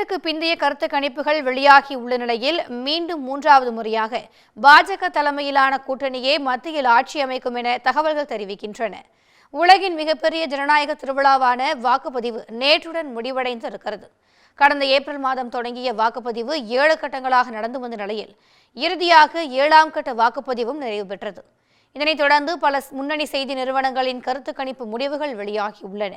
தேர்தலுக்கு பிந்தைய கருத்து கணிப்புகள் வெளியாகி உள்ள நிலையில் மீண்டும் மூன்றாவது முறையாக பாஜக தலைமையிலான கூட்டணியே மத்தியில் ஆட்சி அமைக்கும் என தகவல்கள் தெரிவிக்கின்றன. உலகின் மிகப்பெரிய ஜனநாயக திருவிழாவான வாக்குப்பதிவு நேற்றுடன் முடிவடைந்திருக்கிறது. கடந்த ஏப்ரல் மாதம் தொடங்கிய வாக்குப்பதிவு 7 கட்டங்களாக நடந்து வந்த நிலையில் இறுதியாக 7ஆம் கட்ட வாக்குப்பதிவும் நிறைவு பெற்றது. இதனைத் தொடர்ந்து பல முன்னணி செய்தி நிறுவனங்களின் கருத்து கணிப்பு முடிவுகள் வெளியாகியுள்ளன.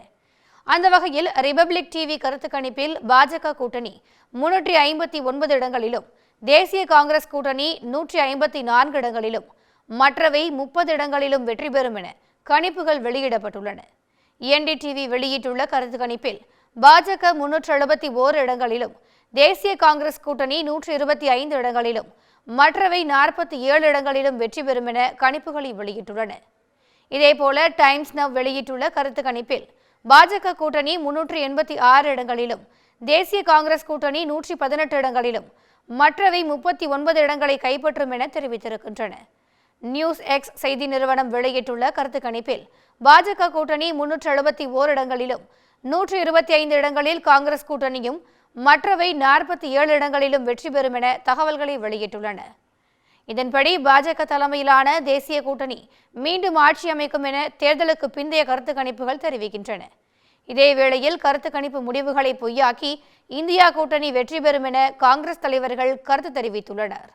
அந்த வகையில் ரிபப்ளிக் டிவி கருத்து கணிப்பில் பாஜக கூட்டணி 359 இடங்களிலும், தேசிய காங்கிரஸ் கூட்டணி 154 இடங்களிலும், மற்றவை 30 இடங்களிலும் வெற்றி பெறும் என கணிப்புகள் வெளியிடப்பட்டுள்ளன. NDTV வெளியிட்டுள்ள கருத்து கணிப்பில் பாஜக 371 இடங்களிலும், தேசிய காங்கிரஸ் கூட்டணி 125 இடங்களிலும், மற்றவை 47 இடங்களிலும் வெற்றி பெறும் என கணிப்புகளை வெளியிட்டுள்ளன. இதேபோல டைம்ஸ் நவ் வெளியிட்டுள்ள கருத்து கணிப்பில் பாஜக கூட்டணி 386 இடங்களிலும், தேசிய காங்கிரஸ் கூட்டணி 118 இடங்களிலும், மற்றவை 39 இடங்களை கைப்பற்றும் என தெரிவித்திருக்கின்றன. நியூஸ் எக்ஸ் செய்தி நிறுவனம் வெளியிட்டுள்ள கருத்து கணிப்பில் பாஜக கூட்டணி 371 இடங்களிலும், 125 இடங்களில் காங்கிரஸ் கூட்டணியும், மற்றவை 47 இடங்களிலும் வெற்றி பெறும் என தகவல்களை வெளியிட்டுள்ளன. இதன்படி பாஜக தலைமையிலான தேசிய கூட்டணி மீண்டும் ஆட்சி அமைக்கும் என தேர்தலுக்கு பிந்தைய கருத்து கணிப்புகள் தெரிவிக்கின்றன. இதேவேளையில் கருத்து கணிப்பு முடிவுகளை பொய்யாக்கி இந்தியா கூட்டணி வெற்றி பெறும் என காங்கிரஸ் தலைவர்கள் கருத்து தெரிவித்துள்ளனர்.